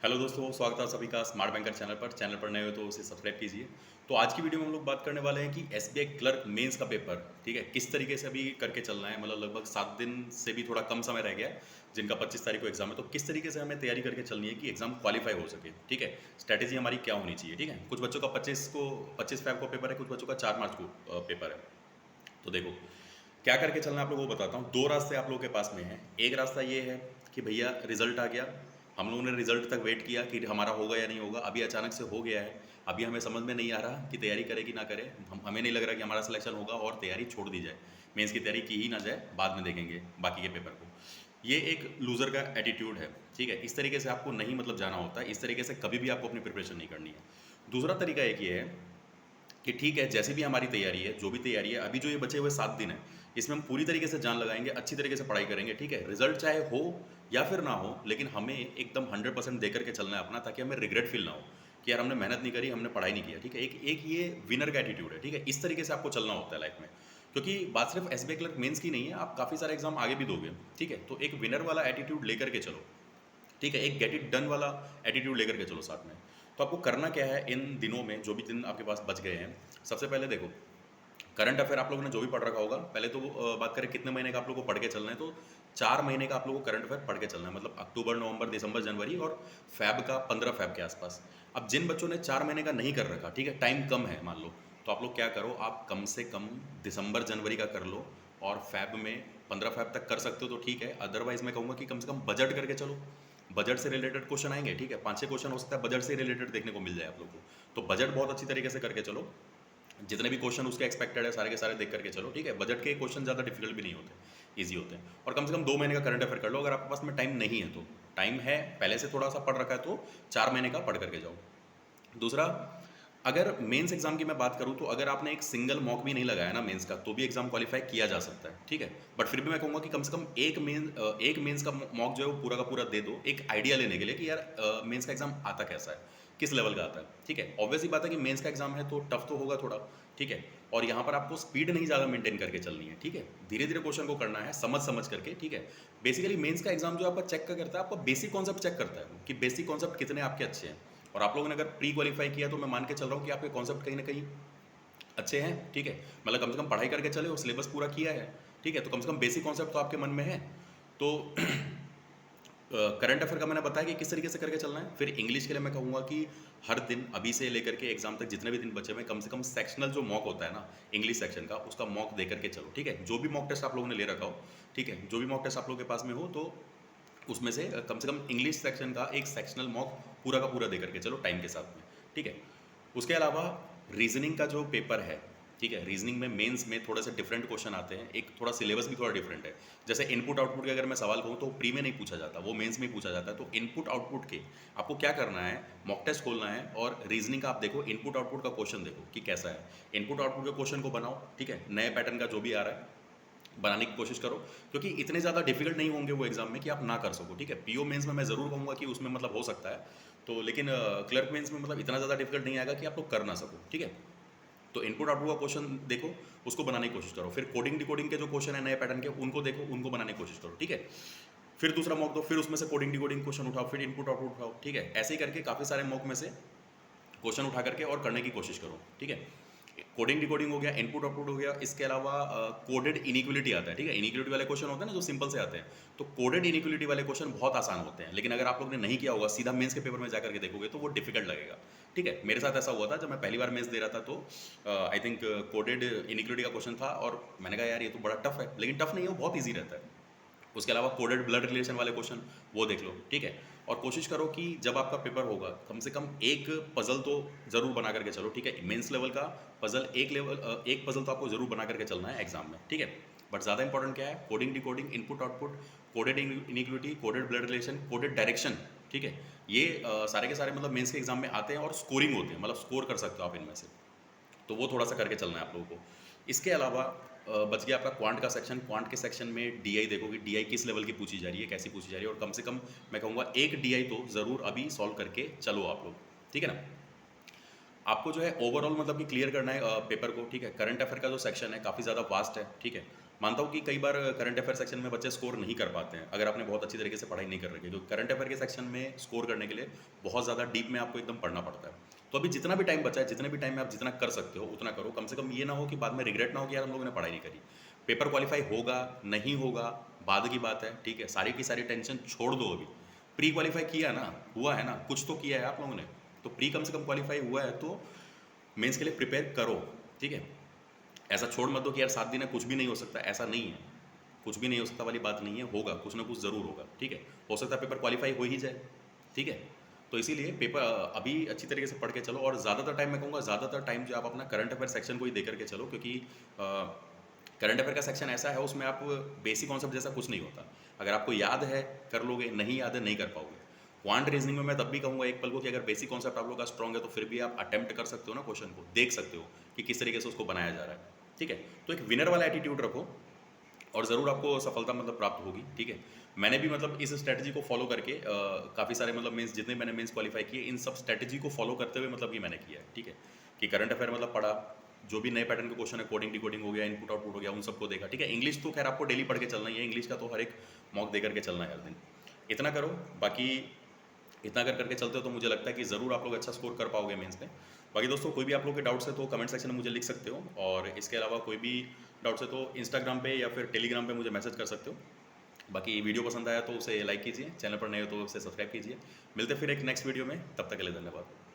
Hello दोस्तों, स्वागत है सभी का स्मार्ट बैंकर चैनल पर नए हो तो उसे सब्सक्राइब कीजिए। तो आज की वीडियो में हम लोग बात करने वाले हैं कि एसबीआई क्लर्क मेंस का पेपर, ठीक है, किस तरीके से अभी करके चलना है। मतलब लगभग 7 दिन से भी थोड़ा कम समय रह गया है, जिनका 25 तारीख को एग्जाम है। तो किस तरीके से हमें तैयारी करके चलनी है कि एग्जाम क्वालिफाई हो सके, ठीक है। स्ट्रैटेजी हमारी क्या होनी चाहिए, ठीक है। कुछ बच्चों का 25 फेब को पेपर है, कुछ बच्चों का 4 मार्च को पेपर है। तो देखो क्या करके चलना है आप लोगों को बताता हूँ। दो रास्ते आप लोगों के पास में हैं। एक रास्ता ये है कि भैया रिजल्ट आ गया, हम लोगों ने रिजल्ट तक वेट किया कि हमारा होगा या नहीं होगा। अभी अचानक से हो गया है, अभी हमें समझ में नहीं आ रहा कि तैयारी करें कि ना करें। हमें नहीं लग रहा कि हमारा सिलेक्शन होगा और तैयारी छोड़ दी जाए, मेंस की तैयारी की ही ना जाए, बाद में देखेंगे बाकी के पेपर को। ये एक लूज़र का एटीट्यूड है, ठीक है। इस तरीके से आपको नहीं मतलब जाना होता है, इस तरीके से कभी भी आपको अपनी प्रिपरेशन नहीं करनी है। दूसरा तरीका एक ये है कि ठीक है, जैसी भी हमारी तैयारी है, जो भी तैयारी है, अभी जो ये बचे हुए 7 दिन है, इसमें हम पूरी तरीके से जान लगाएंगे, अच्छी तरीके से पढ़ाई करेंगे, ठीक है। रिजल्ट चाहे हो या फिर ना हो, लेकिन हमें एकदम 100% दे करके चलना है अपना, ताकि हमें रिग्रेट फील ना हो कि यार हमने मेहनत नहीं करी, हमने पढ़ाई नहीं किया, ठीक है। एक एक ये विनर का एटीट्यूड है, ठीक है। इस तरीके से आपको चलना होता है लाइफ में, क्योंकि बात सिर्फ एसबीआई क्लर्क मेंस की नहीं है, आप काफ़ी सारे एग्जाम आगे भी दोगे, ठीक है। तो एक विनर वाला एटीट्यूड लेकर के चलो, ठीक है। एक गेट इट डन वाला एटीट्यूड लेकर के चलो साथ में। तो आपको करना क्या है इन दिनों में, जो भी दिन आपके पास बच गए हैं। सबसे पहले देखो, करंट अफेयर आप लोगों ने जो भी पढ़ रखा होगा, पहले तो बात करें कितने महीने का आप लोगों को पढ़ के चलना है। तो 4 महीने का आप लोगों को करंट अफेयर पढ़ के चलना है, मतलब अक्टूबर, नवंबर, दिसंबर, जनवरी और फैब का 15 फैब के आसपास। अब जिन बच्चों ने 4 महीने का नहीं कर रखा, ठीक है, टाइम कम है मान लो, तो आप लोग क्या करो, आप कम से कम दिसंबर जनवरी का कर लो, और फैब में 15 फैब तक कर सकते हो तो ठीक है। अदरवाइज मैं कहूँगा कि कम से कम बजट करके चलो। बजट से रिलेटेड क्वेश्चन आएंगे, ठीक है, 5-6 क्वेश्चन हो सकता है बजट से रिलेटेड देखने को मिल जाए आप लोग को। तो बजट बहुत अच्छी तरीके से करके चलो, जितने भी क्वेश्चन उसके एक्सपेक्टेड है सारे के सारे देख करके चलो, ठीक है। बजट के क्वेश्चन ज़्यादा डिफिकल्ट भी नहीं होते, ईजी होते हैं। और कम से कम 2 महीने का करंट अफेयर कर लो। अगर आपके पास में टाइम नहीं है, तो टाइम है, पहले से थोड़ा सा पढ़ रखा है, तो 4 महीने का पढ़ करके जाओ। दूसरा, अगर मेंस एग्जाम की मैं बात करूं, तो अगर आपने एक सिंगल मॉक भी नहीं लगाया ना मेंस का, तो भी एग्जाम क्वालिफाई किया जा सकता है, ठीक है। बट फिर भी मैं कहूँगा कि कम से कम एक मेंस का मॉक जो है वो पूरा का पूरा दे दो, एक आइडिया लेने के लिए कि यार मेंस का एग्जाम आता कैसा है, किस लेवल का आता है, ठीक है। ऑब्वियस ही बात है कि मेंस का एग्जाम है तो टफ तो होगा थोड़ा, ठीक है। और यहाँ पर आपको स्पीड नहीं ज़्यादा मेंटेन करके चलनी है, ठीक है। धीरे धीरे क्वेश्चन को करना है, समझ समझ करके, ठीक है। बेसिकली मेंस का एग्जाम जो आपका चेक करता है, आपका बेसिक कॉन्सेप्ट चेक करता है कि बेसिक कॉन्सेप्ट कितने आपके अच्छे हैं। और आप लोगों ने अगर प्री क्वालिफाई किया, तो मैं मान के चल रहा हूँ कि आपके कॉन्सेप्ट कहीं ना कहीं अच्छे हैं, ठीक है। मतलब कम से कम पढ़ाई करके चले हो, सिलेबस पूरा किया है, ठीक है। तो कम से कम बेसिक कॉन्सेप्ट तो आपके मन में है। तो करंट अफेयर का मैंने बताया कि किस तरीके से करके चलना है। फिर इंग्लिश के लिए मैं कहूँगा कि हर दिन अभी से लेकर के एग्जाम तक जितने भी दिन बचे हुए, कम से कम सेक्शनल जो मॉक होता है ना इंग्लिश सेक्शन का, उसका मॉक दे करके चलो, ठीक है। जो भी मॉक टेस्ट आप लोगों ने ले रखा हो, ठीक है, जो भी मॉक टेस्ट आप लोगों के पास में हो, तो उसमें से कम इंग्लिश सेक्शन का एक सेक्शनल मॉक पूरा का पूरा दे करके चलो टाइम के साथ में, ठीक है। उसके अलावा रीजनिंग का जो पेपर है, ठीक है, रीजनिंग में मेंस में थोड़े से डिफरेंट क्वेश्चन आते हैं, एक थोड़ा सिलेबस भी थोड़ा डिफरेंट है। जैसे इनपुट आउटपुट के अगर मैं सवाल कहूँ, तो प्री में नहीं पूछा जाता, वो मेंस में ही पूछा जाता है। तो इनपुट आउटपुट के आपको क्या करना है, मॉक टेस्ट खोलना है, और रीजनिंग का आप देखो, इनपुट आउटपुट का क्वेश्चन देखो कि कैसा है। इनपुट आउटपुट के क्वेश्चन को बनाओ, ठीक है, नए पैटर्न का जो भी आ रहा है बनाने की कोशिश करो, क्योंकि इतने ज़्यादा डिफिकल्ट नहीं होंगे वो एग्जाम में कि आप ना कर सको, ठीक है। पीओ मेंस में मैं ज़रूर कहूँगा कि उसमें मतलब हो सकता है, तो लेकिन क्लर्क मेंस में मतलब इतना ज़्यादा डिफिकल्ट नहीं आएगा कि आप लोग कर ना सको, ठीक है। तो इनपुट आउटपुट का क्वेश्चन देखो, उसको बनाने की कोशिश करो। फिर कोडिंग डिकोडिंग के जो क्वेश्चन है नए पैटर्न के, उनको देखो, उनको बनाने की कोशिश करो, ठीक है। फिर दूसरा मॉक दो, फिर उसमें से कोडिंग डिकोडिंग क्वेश्चन उठाओ, फिर इनपुट आउटपुट उठाओ, ठीक है। ऐसे ही करके काफ़ी सारे मॉक में से क्वेश्चन उठा करके और करने की कोशिश करो, ठीक है। कोडिंग डिकोडिंग हो गया, इनपुट आउटपुट हो गया। इसके अलावा कोडेड इनिक्वलिटी आता है, ठीक है। इनिक्वलिटी वाले क्वेश्चन होते हैं ना जो सिंपल से आते हैं, तो कोडेड इनिक्वलिटी वाले क्वेश्चन बहुत आसान होते हैं, लेकिन अगर आप लोग ने नहीं किया होगा, सीधा मेंस के पेपर में जाकर के देखोगे तो वो डिफिकल्ट लगेगा, ठीक है। मेरे साथ ऐसा हुआ था जब मैं पहली बार मेंस दे रहा था, तो आई थिंक कोडेड इनिक्वलिटी का क्वेश्चन था, और मैंने कहा यार ये तो बड़ा टफ है, लेकिन टफ नहीं है, वो बहुत ईजी रहता है। उसके अलावा कोडेड ब्लड रिलेशन वाले क्वेश्चन वो देख लो, ठीक है। और कोशिश करो कि जब आपका पेपर होगा, कम से कम एक पजल तो ज़रूर बना करके चलो, ठीक है। मेंस लेवल का पजल एक पजल तो आपको ज़रूर बना करके चलना है एग्जाम में, ठीक है। बट ज़्यादा इंपॉर्टेंट क्या है, coding decoding, input output, coded inequity, coded blood relation, coded direction, ठीक है। ये सारे के सारे मतलब मेंस के एग्जाम में आते हैं और स्कोरिंग होते हैं, मतलब स्कोर कर सकते हो आप इनमें से। तो वो थोड़ा सा करके चलना है आप लोगों को। इसके अलावा बच गया आपका क्वांट का सेक्शन। क्वांट के सेक्शन में डीआई देखो कि डीआई किस लेवल की पूछी जा रही है, कैसी पूछी जा रही है, और कम से कम मैं कहूँगा एक डीआई तो ज़रूर अभी सॉल्व करके चलो आप लोग, ठीक है ना। आपको जो है ओवरऑल मतलब कि क्लियर करना है पेपर को, ठीक है। करंट अफेयर का जो सेक्शन है काफ़ी ज़्यादा वास्ट है, ठीक है। मानता हूँ कि कई बार करंट अफेयर सेक्शन में बच्चे स्कोर नहीं कर पाते हैं अगर आपने बहुत अच्छी तरीके से पढ़ाई नहीं कर रखी है, क्योंकि करंट अफेयर के सेक्शन में स्कोर करने के लिए बहुत ज़्यादा डीप में आपको एकदम पढ़ना पड़ता है। तो अभी जितना भी टाइम बचा है, जितने भी टाइम में आप जितना कर सकते हो उतना करो, कम से कम ये ना हो कि बाद में रिग्रेट ना हो कि यार हम लोगों ने पढ़ाई नहीं करी। पेपर क्वालिफाई होगा नहीं होगा बाद की बात है, ठीक है, सारी की सारी टेंशन छोड़ दो। अभी प्री क्वालिफाई किया ना, हुआ है ना, कुछ तो किया है आप लोगों ने, तो प्री कम से कम क्वालिफाई हुआ है तो मेंस के लिए प्रिपेयर करो, ठीक है। ऐसा छोड़ मत दो कि यार 7 दिन है कुछ भी नहीं हो सकता, ऐसा नहीं है, कुछ भी नहीं हो सकता वाली बात नहीं है, होगा कुछ ना कुछ ज़रूर होगा, ठीक है। हो सकता है पेपर क्वालिफाई हो ही जाए, ठीक है। तो इसीलिए पेपर अभी अच्छी तरीके से पढ़ के चलो, और ज़्यादातर टाइम मैं कहूँगा ज़्यादातर टाइम जो आप अपना करंट अफेयर सेक्शन को ही दे करके चलो, क्योंकि करंट अफेयर का सेक्शन ऐसा है उसमें आप बेसिक कॉन्सेप्ट जैसा कुछ नहीं होता। अगर आपको याद है कर लोगे, नहीं याद है नहीं कर पाओगे। क्वांट रीजनिंग में मैं तब भी कहूँगा एक पल को कि अगर बेसिक कॉन्सेप्ट आप लोग का स्ट्रॉन्ग है तो फिर भी आप अटेम्प्ट कर सकते हो ना, क्वेश्चन को देख सकते हो कि किस तरीके से उसको बनाया जा रहा है, ठीक है। तो एक विनर वाला एटीट्यूड रखो और ज़रूर आपको सफलता मतलब प्राप्त होगी, ठीक है। मैंने भी मतलब इस स्ट्रैटेजी को फॉलो करके काफ़ी सारे मतलब मेंस, जितने मैंने मेंस क्वालिफाई किए, इन सब स्ट्रैटेजी को फॉलो करते हुए मतलब कि मैंने किया है, ठीक है। कि करंट अफेयर मतलब पढ़ा, जो भी नए पैटर्न के क्वेश्चन है, कोडिंग डिकोडिंग हो गया, इनपुट आउटपुट हो गया, उन सबको देखा, ठीक है। इंग्लिश तो खैर आपको डेली पढ़ के चलना ही है, इंग्लिश का तो हर एक मॉक दे करके चलना है हर दिन। इतना करो, बाकी इतना कर करके चलते हो तो मुझे लगता है कि ज़रूर आप लोग अच्छा स्कोर कर पाओगे मेंस में। बाकी दोस्तों कोई भी आप लोग के डाउट्स है तो कमेंट सेक्शन में मुझे लिख सकते हो, और इसके अलावा कोई भी डाउट्स है तो इंस्टाग्राम पे या फिर टेलीग्राम पे मुझे मैसेज कर सकते हो। बाकी वीडियो पसंद आया तो उसे लाइक कीजिए, चैनल पर नए हो तो उसे सब्सक्राइब कीजिए। मिलते फिर एक नेक्स्ट वीडियो में, तब तक के लिए धन्यवाद।